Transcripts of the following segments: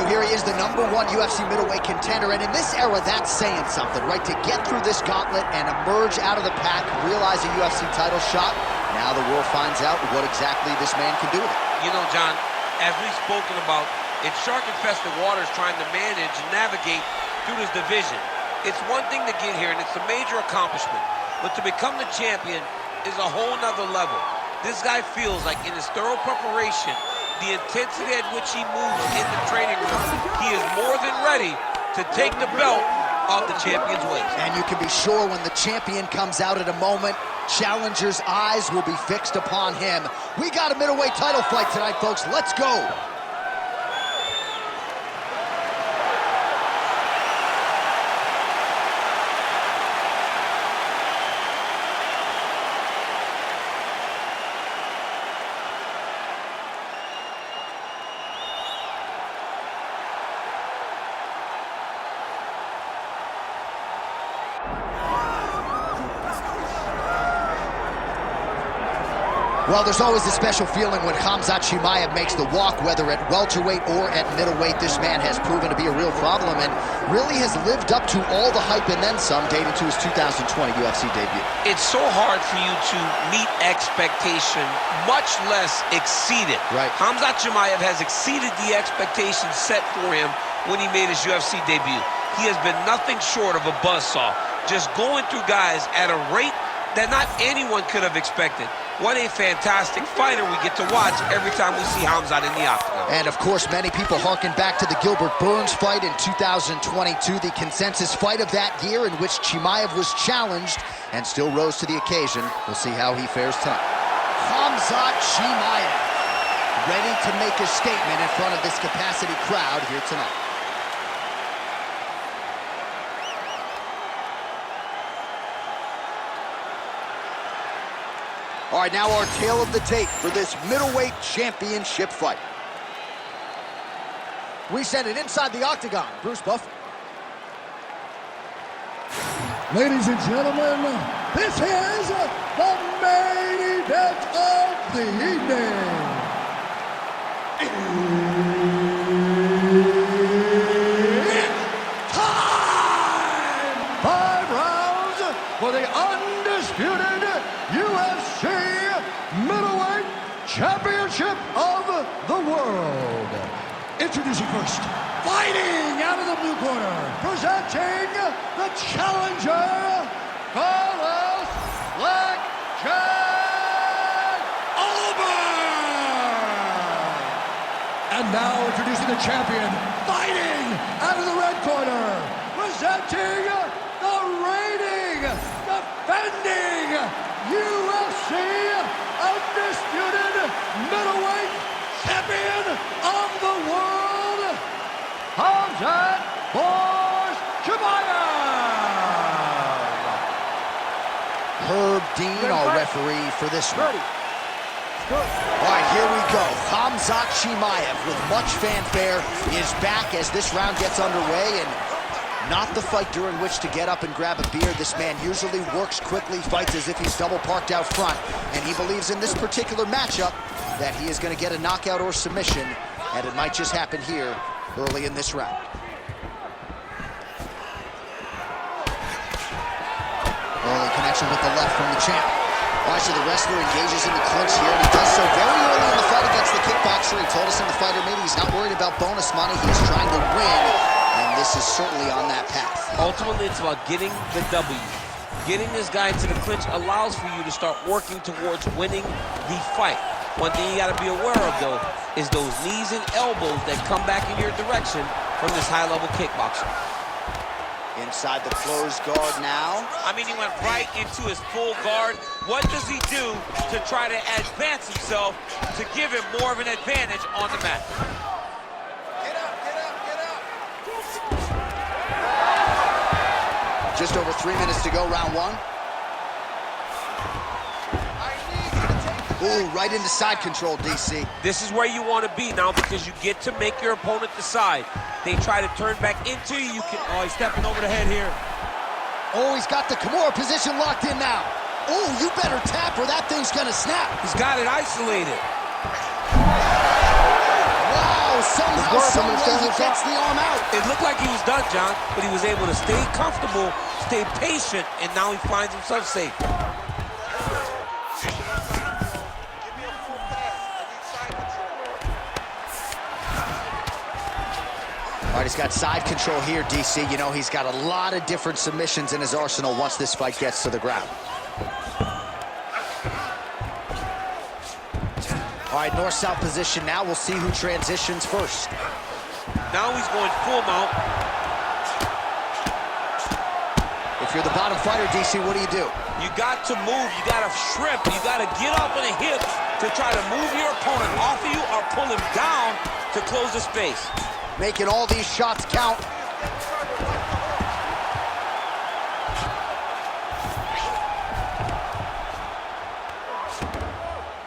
so here he is, the #1 UFC middleweight contender, and in this era, that's saying something, right? To get through this gauntlet and emerge out of the pack, realize a UFC title shot, now the world finds out what exactly this man can do with it. You know, John, as we've spoken about, it's shark-infested waters trying to manage and navigate through this division. It's one thing to get here, and it's a major accomplishment, but to become the champion is a whole nother level. This guy feels like in his thorough preparation, the intensity at which he moves in the training room, he is more than ready to take the belt off the champion's waist. And you can be sure when the champion comes out at a moment, challengers' eyes will be fixed upon him. We got a middleweight title fight tonight, folks. Let's go. Well, there's always a special feeling when Khamzat Chimaev makes the walk, whether at welterweight or at middleweight. This man has proven to be a real problem and really has lived up to all the hype and then some, dating to his 2020 UFC debut. It's so hard for you to meet expectation, much less exceed it. Right. Khamzat Chimaev has exceeded the expectations set for him when he made his UFC debut. He has been nothing short of a buzzsaw, just going through guys at a rate that not anyone could have expected. What a fantastic fighter we get to watch every time we see Khamzat in the octagon. And of course, many people harken back to the Gilbert Burns fight in 2022, the consensus fight of that year in which Chimaev was challenged and still rose to the occasion. We'll see how he fares tonight. Khamzat Chimaev, ready to make a statement in front of this capacity crowd here tonight. All right, now our tale of the tape for this middleweight championship fight. We send it inside the octagon. Bruce Buffer. Ladies and gentlemen, this is the main event of the evening. It's time! 5 rounds for the undisputed UFC Middleweight Championship of the World. Introducing first, fighting out of the blue corner, presenting the challenger, Carlos Blackjack Ulberg. And now introducing the champion, fighting out of the red corner, presenting the reigning, defending UFC undisputed middleweight champion of the world, Khamzat Chimaev. Herb Dean, our referee for this one. All right, here we go. Khamzat Chimaev, with much fanfare, is back as this round gets underway, and not the fight during which to get up and grab a beer. This man usually works quickly, fights as if he's double parked out front, and he believes in this particular matchup that he is going to get a knockout or submission, and it might just happen here early in this round. Early connection with the left from the champ. All right, so the wrestler engages in the clinch here, and he does so very early in the fight against the kickboxer. He told us in the fighter meeting he's not worried about bonus money. He's trying to win, and this is certainly on that path. Ultimately, it's about getting the W. Getting this guy into the clinch allows for you to start working towards winning the fight. One thing you got to be aware of, though, is those knees and elbows that come back in your direction from this high-level kickboxer. Inside the closed guard now. I mean, he went right into his full guard. What does he do to try to advance himself to give him more of an advantage on the mat? Get up, get up, get up. Just over 3 minutes to go, round one. Ooh, right into side control, DC. This is where you want to be now, because you get to make your opponent decide. They try to turn back into you. Oh, he's stepping over the head here. Oh, he's got the Kimura position locked in now. Oh, you better tap or that thing's gonna snap. He's got it isolated. Wow, some Somehow, some way, he gets the arm out. It looked like he was done, John, but he was able to stay comfortable, stay patient, and now he finds himself safe. All right, he's got side control here, DC. You know, he's got a lot of different submissions in his arsenal once this fight gets to the ground. All right, north-south position now. We'll see who transitions first. Now he's going full mount. If you're the bottom fighter, DC, what do? You got to move. You got to shrimp. You got to get up on the hips to try to move your opponent off of you or pull him down to close the space. Making all these shots count.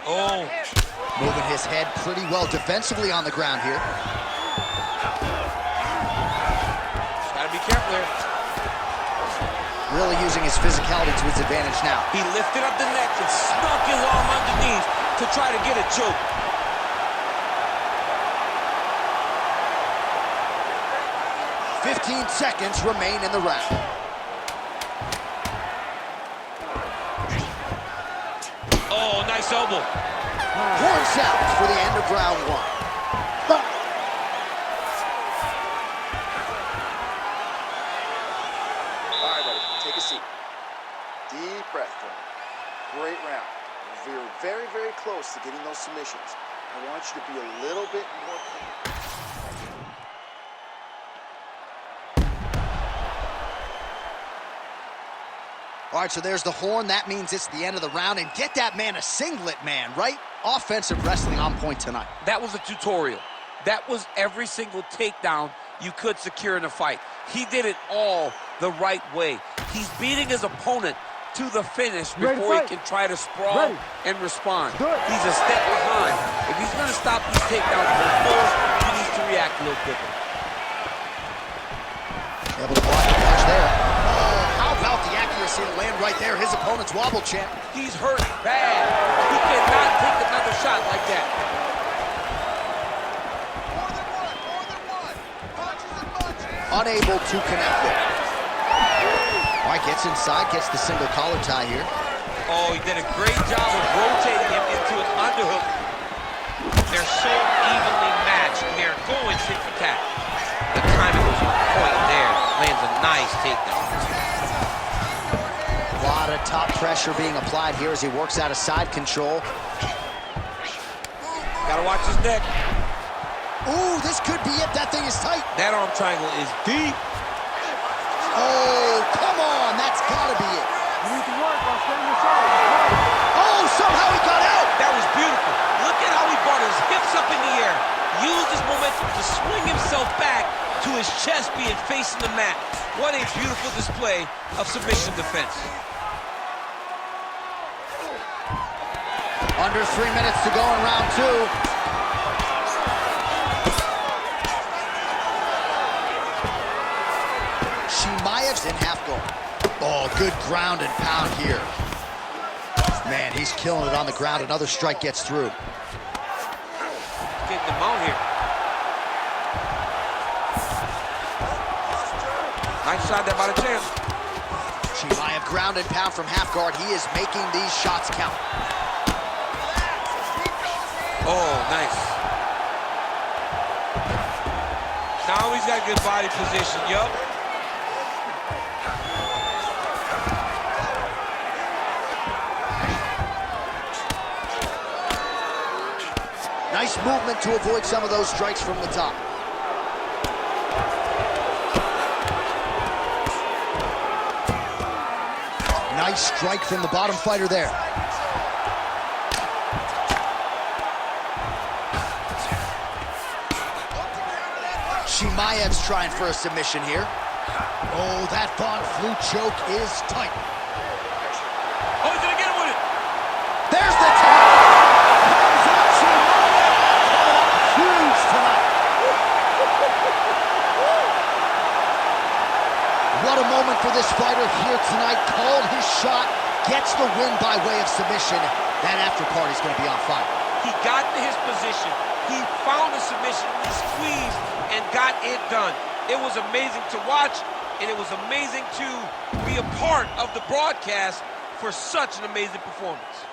Oh. Moving his head pretty well defensively on the ground here. Gotta be careful there. Really using his physicality to his advantage now. He lifted up the neck and snuck his arm underneath to try to get a choke. "15 seconds remain in the round. Oh, nice elbow. Horns out for the end of round one. All right, buddy, take a seat. Deep breath for me. Great round. You're very, very close to getting those submissions. I want you to be a little bit more... All right, so there's the horn. That means it's the end of the round. And get that man a singlet, man, right? Offensive wrestling on point tonight. That was a tutorial. That was every single takedown you could secure in a fight. He did it all the right way. He's beating his opponent to the finish before he can try to sprawl and respond. He's a step behind. If he's going to stop these takedowns before, he needs to react a little quicker. Able to block the punch there. Oh, how about the accuracy to land right there? His opponent's wobble champ. He's hurt bad. He cannot take another shot like that. Unable to connect there. All right, gets inside, gets the single collar tie here. Oh, he did a great job of rotating him into an underhook. They're so evenly matched, and they're going tit for tat. The timing was on point there. Lands a nice takedown. A lot of top pressure being applied here as he works out of side control. Gotta watch his neck. Ooh, this could be it. That thing is tight. That arm triangle is deep. Oh, come on. That's gotta be it. You need to work on staying yourself. Oh, somehow he got out. That was beautiful. Look at how he brought his hips up in the air. Used his momentum to swing himself back to his chest being facing the mat. What a beautiful display of submission defense. Under 3 minutes to go in round two. Chimaev's in half guard. Oh, good ground and pound here. Man, he's killing it on the ground. Another strike gets through. Getting them out here. Nice shot there by the champ. Chimaev ground and pound from half guard. He is making these shots count. Oh, nice. Now he's got good body position, yup. Nice movement to avoid some of those strikes from the top. Nice strike from the bottom fighter there. Chimaev's trying for a submission here. Oh, that Von Flue choke is tight. Oh, he's gonna get him with it. There's the tap. Khamzat Chimaev coming up huge tonight. What a moment for this fighter here tonight. Called his shot, gets the win by way of submission. That after party's gonna be on fire. He got to his position. He found the submission, he squeezed, and got it done. It was amazing to watch, and it was amazing to be a part of the broadcast for such an amazing performance.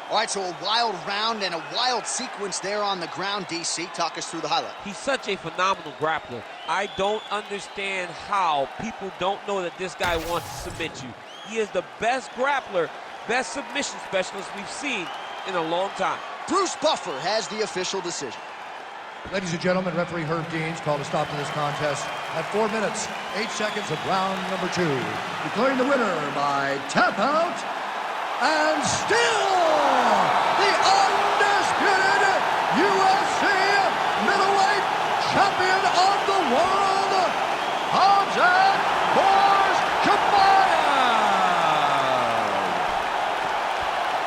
All right, so a wild round and a wild sequence there on the ground. DC, talk us through the highlight. He's such a phenomenal grappler. I don't understand how people don't know that this guy wants to submit you. He is the best grappler, best submission specialist we've seen in a long time. Bruce Buffer has the official decision. Ladies and gentlemen, referee Herb Dean's called a stop to this contest at 4 minutes, 8 seconds of round number 2. Declaring the winner by tap out, and still the undisputed UFC middleweight champion of the world, Khamzat Chimaev.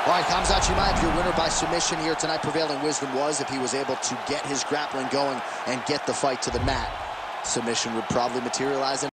All right, Khamzat Chimaev, your winner by submission here tonight. Prevailing wisdom was if he was able to get his grappling going and get the fight to the mat, submission would probably materialize.